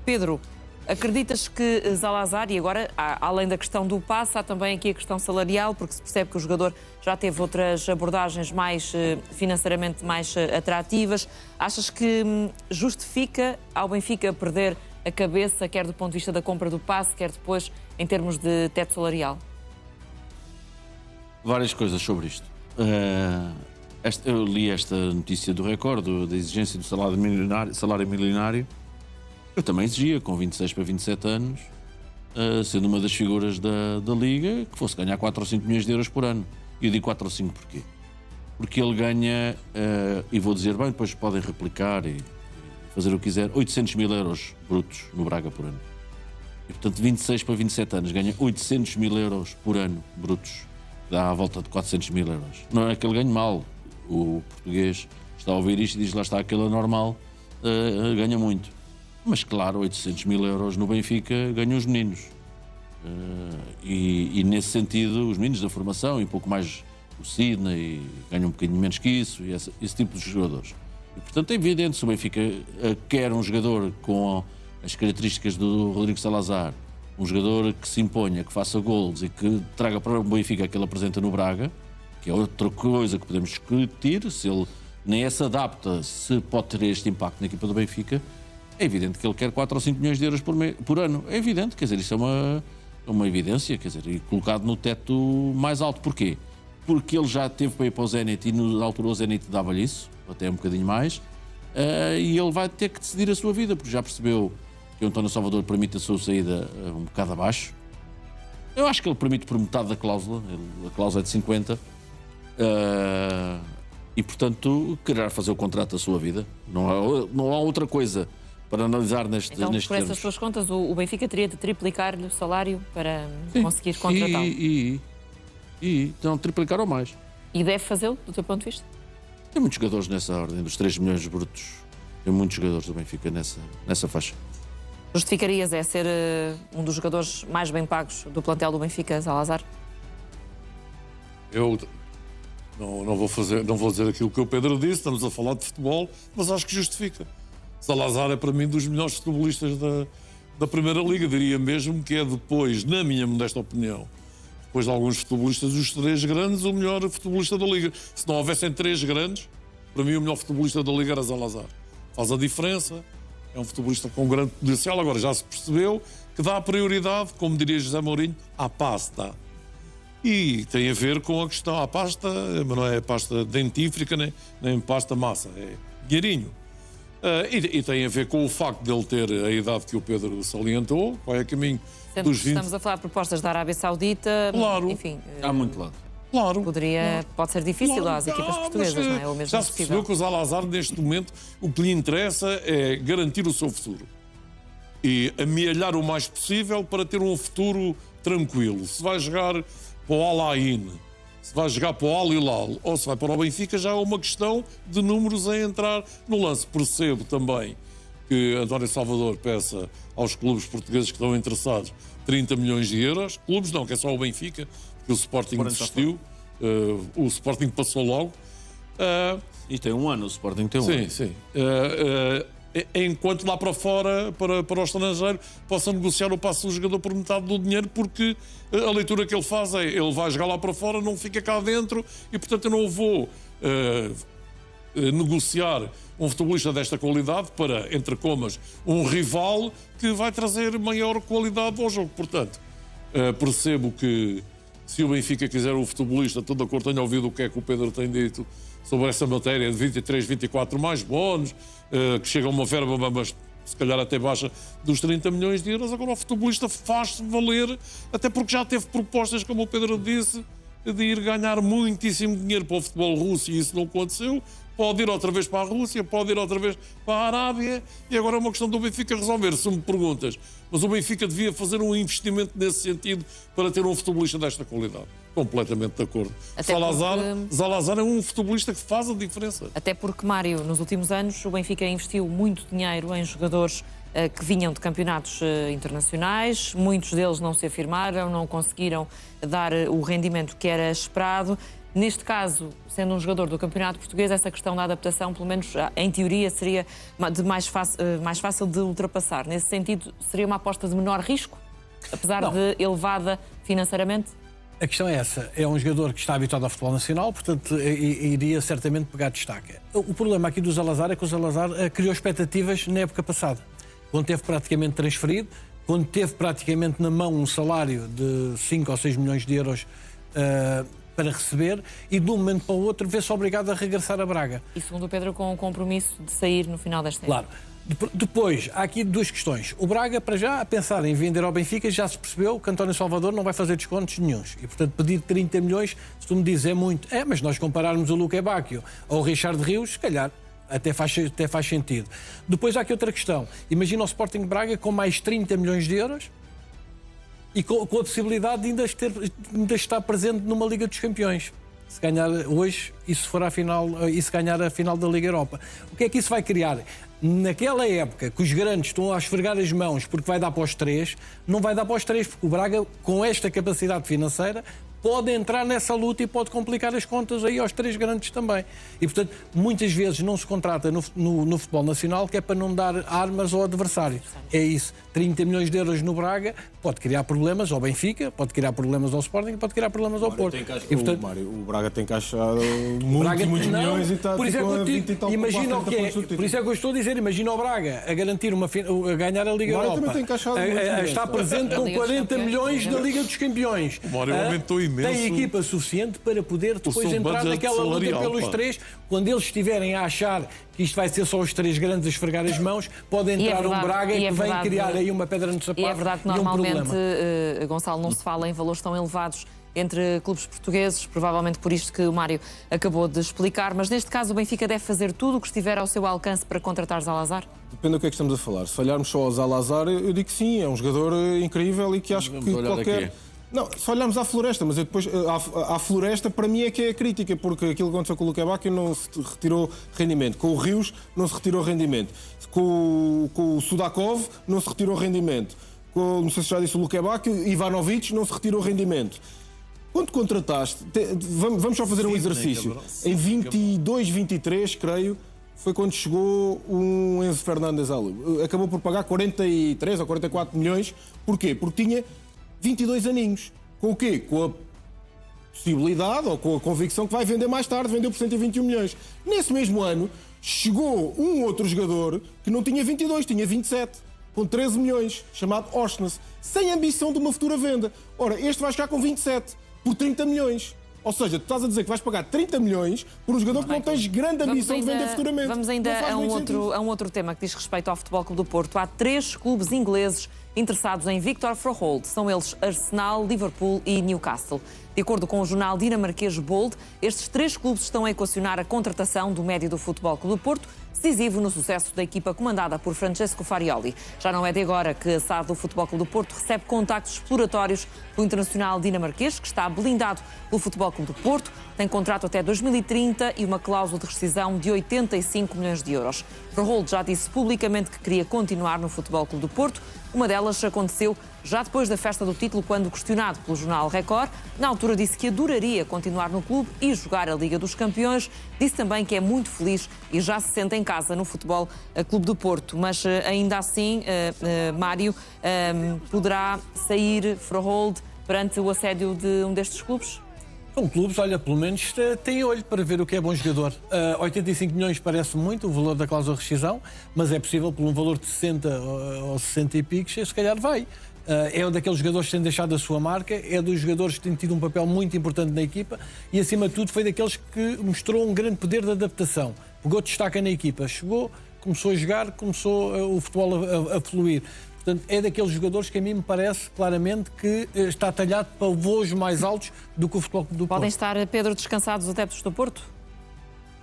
Pedro, acreditas que Zalazar, e agora, além da questão do passe, há também aqui a questão salarial, porque se percebe que o jogador já teve outras abordagens mais financeiramente mais atrativas. Achas que justifica ao Benfica perder a cabeça, quer do ponto de vista da compra do passe, quer depois em termos de teto salarial? Várias coisas sobre isto. Eu li esta notícia do Record, da exigência do salário milionário. Eu também exigia, com 26 para 27 anos, sendo uma das figuras da Liga, que fosse ganhar 4 ou 5 milhões de euros por ano. E eu digo 4 ou 5 porquê? Porque ele ganha, e vou dizer bem, depois podem replicar e fazer o que quiser, 800 mil euros brutos no Braga por ano. E, portanto, 26 para 27 anos ganha 800 mil euros por ano brutos. Dá à volta de 400 mil euros. Não é que ele ganhe mal. O português está a ouvir isto e diz, lá está, aquele anormal, ganha muito. Mas, claro, 800 mil euros no Benfica ganham os meninos. E nesse sentido, os meninos da formação, e um pouco mais o Sidney, ganham um bocadinho menos que isso, e esse tipo de jogadores. E, portanto, é evidente, se o Benfica quer um jogador com as características do Rodrigo Salazar, um jogador que se imponha, que faça golos e que traga para o Benfica aquilo que ele apresenta no Braga, que é outra coisa que podemos discutir, se ele nem se adapta, se pode ter este impacto na equipa do Benfica, é evidente que ele quer 4 ou 5 milhões de euros por ano. É evidente, quer dizer, isso é uma evidência, quer dizer, e colocado no teto mais alto. Porquê? Porque ele já teve para ir para o Zenit e na altura o Zenit dava-lhe isso, até um bocadinho mais, e ele vai ter que decidir a sua vida, porque já percebeu que o António Salvador permite a sua saída um bocado abaixo. Eu acho que ele permite por metade da cláusula, a cláusula é de 50, e portanto quererá fazer o contrato da sua vida. Não há outra coisa para analisar nestes termos. Por essas suas contas, o Benfica teria de triplicar-lhe o salário para conseguir contratá-lo? Então, triplicar ou mais. E deve fazê-lo, do teu ponto de vista? Tem muitos jogadores nessa ordem, dos 3 milhões brutos. Tem muitos jogadores do Benfica nessa faixa. Justificarias ser um dos jogadores mais bem pagos do plantel do Benfica, Zalazar? Eu não vou dizer aquilo que o Pedro disse, estamos a falar de futebol, mas acho que justifica. Salazar é para mim dos melhores futebolistas da Primeira Liga, diria mesmo que é depois, na minha modesta opinião, depois de alguns futebolistas dos 3 grandes, o melhor futebolista da Liga. Se não houvessem 3 grandes, para mim o melhor futebolista da Liga era Salazar. Faz a diferença, é um futebolista com grande potencial, agora já se percebeu que dá prioridade, como diria José Mourinho, à pasta. E tem a ver com a questão, a pasta, mas não é pasta dentífrica, nem pasta massa, é dinheirinho. E tem a ver com o facto de ele ter a idade que o Pedro salientou, vai a caminho dos 20. Estamos a falar de propostas da Arábia Saudita, claro. Enfim, Há muito lado. Claro. Pode ser difícil às equipas portuguesas, não é? Ou mesmo já se percebeu que o Zalazar, neste momento, o que lhe interessa é garantir o seu futuro. E amealhar o mais possível para ter um futuro tranquilo. Se vai jogar para o Al Ain, se vai jogar para o Al Hilal ou se vai para o Benfica, já é uma questão de números a entrar no lance. Percebo também que António Salvador peça aos clubes portugueses que estão interessados 30 milhões de euros. Clubes não, que é só o Benfica, que o Sporting desistiu. O Sporting passou logo. E tem um ano, o Sporting tem um ano. Sim. Enquanto lá para fora, para o estrangeiro, possa negociar o passe do jogador por metade do dinheiro, porque a leitura que ele faz é ele vai jogar lá para fora, não fica cá dentro e, portanto, eu não vou negociar um futebolista desta qualidade para, entre comas, um rival que vai trazer maior qualidade ao jogo. Portanto, percebo que se o Benfica quiser o futebolista, estou de acordo, tenho ouvido o que é que o Pedro tem dito sobre essa matéria de 23, 24 mais bónus, que chega a uma verba, mas se calhar até baixa dos 30 milhões de euros. Agora o futebolista faz-se valer, até porque já teve propostas, como o Pedro disse, de ir ganhar muitíssimo dinheiro para o futebol russo e isso não aconteceu. Pode ir outra vez para a Rússia, pode ir outra vez para a Arábia e agora é uma questão do Benfica resolver, se me perguntas. Mas o Benfica devia fazer um investimento nesse sentido para ter um futebolista desta qualidade. Completamente de acordo. Zalazar é um futebolista que faz a diferença. Até porque, Mário, nos últimos anos o Benfica investiu muito dinheiro em jogadores que vinham de campeonatos internacionais. Muitos deles não se afirmaram, não conseguiram dar o rendimento que era esperado. Neste caso, sendo um jogador do campeonato português, essa questão da adaptação, pelo menos em teoria, seria mais fácil de ultrapassar. Nesse sentido, seria uma aposta de menor risco, apesar de elevada financeiramente? A questão é essa. É um jogador que está habituado ao futebol nacional, portanto, iria certamente pegar destaque. O problema aqui do Zalazar é que o Zalazar criou expectativas na época passada, quando teve praticamente transferido, quando teve praticamente na mão um salário de 5 ou 6 milhões de euros para receber, e de um momento para o outro vê-se obrigado a regressar a Braga. E segundo o Pedro, com o compromisso de sair no final desta época. Claro. Depois, há aqui duas questões. O Braga, para já, a pensar em vender ao Benfica, já se percebeu que António Salvador não vai fazer descontos nenhuns. E, portanto, pedir 30 milhões, se tu me dizes, é muito. Mas nós compararmos o Luque Bacchio ao Richard Rios, se calhar, até faz sentido. Depois há aqui outra questão. Imagina o Sporting Braga com mais 30 milhões de euros e com a possibilidade de ainda estar presente numa Liga dos Campeões. Se ganhar hoje e se for à final, e se ganhar a final da Liga Europa. O que é que isso vai criar? Naquela época que os grandes estão a esfregar as mãos porque vai dar para os 3, não vai dar para os 3, porque o Braga, com esta capacidade financeira, pode entrar nessa luta e pode complicar as contas aí aos 3 grandes também. E, portanto, muitas vezes não se contrata no futebol nacional, que é para não dar armas ao adversário. É isso. 30 milhões de euros no Braga pode criar problemas ao Benfica, pode criar problemas ao Sporting, pode criar problemas ao Porto. E, portanto, o Braga tem caixado muitos milhões e está por isso é a que 20 e tal. Imagina o que é. Por isso é que eu estou a dizer, imagina o Braga a garantir a ganhar a Liga Europa, a estar presente com 40 milhões da Liga dos Campeões. O Mário aumentou imenso. Tem equipa suficiente para poder depois entrar naquela luta pelos 3. Quando eles estiverem a achar que isto vai ser só os 3 grandes a esfregar as mãos, pode entrar um Braga que vem criar aí uma pedra no sapato. E é verdade que normalmente, Gonçalo, não se fala em valores tão elevados entre clubes portugueses, provavelmente por isto que o Mário acabou de explicar, mas neste caso o Benfica deve fazer tudo o que estiver ao seu alcance para contratar Zalazar? Depende do que é que estamos a falar. Se olharmos só ao Zalazar, eu digo que sim, é um jogador incrível e que acho que qualquer... Não, se olharmos à Floresta, mas depois à Floresta para mim é que é a crítica, porque aquilo que aconteceu com o Luque Bacchio não se retirou rendimento, com o Rios não se retirou rendimento, com o Sudakov não se retirou rendimento, não sei se já disse o Luque Bacchio, Ivanovic não se retirou rendimento. Quando contrataste, vamos só fazer um exercício, em 22, 23, creio, foi quando chegou um Enzo Fernandes ali. Acabou por pagar 43 ou 44 milhões. Porquê? Porque tinha 22 aninhos. Com o quê? Com a possibilidade ou com a convicção que vai vender mais tarde, vendeu por 121 milhões. Nesse mesmo ano, chegou um outro jogador que não tinha 22, tinha 27, com 13 milhões, chamado Orsnes, sem ambição de uma futura venda. Ora, este vai chegar com 27, por 30 milhões. Ou seja, tu estás a dizer que vais pagar 30 milhões por um jogador que não tens grande ambição de vender futuramente. Vamos ainda a um outro tema que diz respeito ao Futebol Clube do Porto. Há 3 clubes ingleses interessados em Victor Froholt. São eles Arsenal, Liverpool e Newcastle. De acordo com o jornal dinamarquês Bold, estes 3 clubes estão a equacionar a contratação do médio do Futebol Clube do Porto, decisivo no sucesso da equipa comandada por Francesco Farioli. Já não é de agora que a SAD do Futebol Clube do Porto recebe contactos exploratórios do internacional dinamarquês, que está blindado pelo Futebol Clube do Porto, tem contrato até 2030 e uma cláusula de rescisão de 85 milhões de euros. Froholt já disse publicamente que queria continuar no Futebol Clube do Porto. Uma delas aconteceu já depois da festa do título, quando questionado pelo jornal Record. Na altura disse que adoraria continuar no clube e jogar a Liga dos Campeões. Disse também que é muito feliz e já se sente em casa no Futebol Clube do Porto. Mas ainda assim, Mário, poderá sair Froholt perante o assédio de um destes clubes? São clubes, olha, pelo menos têm olho para ver o que é bom jogador. 85 milhões parece muito, o valor da cláusula de rescisão, mas é possível, por um valor de 60 ou 60 e picos, se calhar vai. É um daqueles jogadores que têm deixado a sua marca, é dos jogadores que têm tido um papel muito importante na equipa e, acima de tudo, foi daqueles que mostrou um grande poder de adaptação. Pegou destaca na equipa, chegou, começou a jogar, começou o futebol a fluir. Portanto, é daqueles jogadores que a mim me parece claramente que está talhado para voos mais altos do que o Futebol Clube do Porto. Podem estar, Pedro, descansados os adeptos do Porto?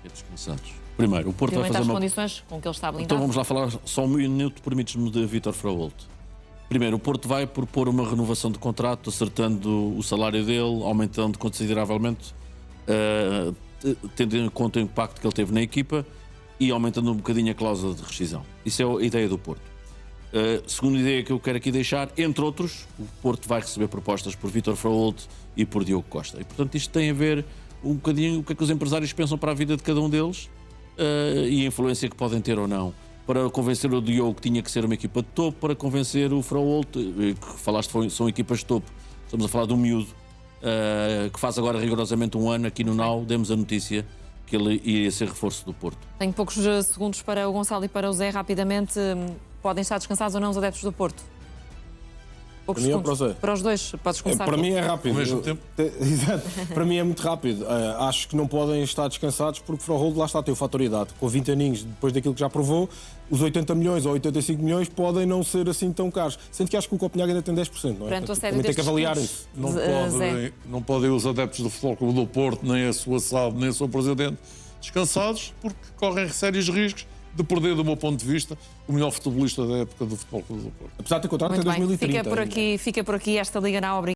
Descansados. Primeiro, o Porto vai fazer as condições com que ele está blindado. Então vamos lá falar só um minuto, permites-me, de Vítor Froholt. Primeiro, o Porto vai propor uma renovação de contrato, acertando o salário dele, aumentando consideravelmente, tendo em conta o impacto que ele teve na equipa e aumentando um bocadinho a cláusula de rescisão. Isso é a ideia do Porto. Segunda ideia que eu quero aqui deixar, entre outros, o Porto vai receber propostas por Vítor Fraolto e por Diogo Costa. E, portanto, isto tem a ver um bocadinho o que é que os empresários pensam para a vida de cada um deles e a influência que podem ter ou não. Para convencer o Diogo que tinha que ser uma equipa de topo, para convencer o Fraolto, que falaste são equipas de topo, estamos a falar de um miúdo que faz agora rigorosamente um ano aqui no NAU, demos a notícia que ele iria ser reforço do Porto. Tenho poucos segundos para o Gonçalo e para o Zé, rapidamente. Podem estar descansados ou não os adeptos do Porto? Poucos Para mim ou segundos. para o Zé? Para os dois, podes começar. Para mim é rápido. Ao mesmo tempo? Exato. Para mim é muito rápido. Acho que não podem estar descansados porque o Fraoldo lá está, tem o fator idade. Com 20 aninhos, depois daquilo que já provou, os 80 milhões ou 85 milhões podem não ser assim tão caros. Sendo que acho que o Copenhague ainda tem 10%, não é? Perante o assédio Também tem que destes avaliar clubes. isso. Não podem os adeptos do Futebol Clube do Porto, nem a sua SAD, nem o seu presidente, descansados, porque correm sérios riscos de perder, do meu ponto de vista, o melhor futebolista da época do Futebol Clube do Porto. Apesar de ter contrato até Muito bem, 2030. fica por aqui esta Liga na Obra.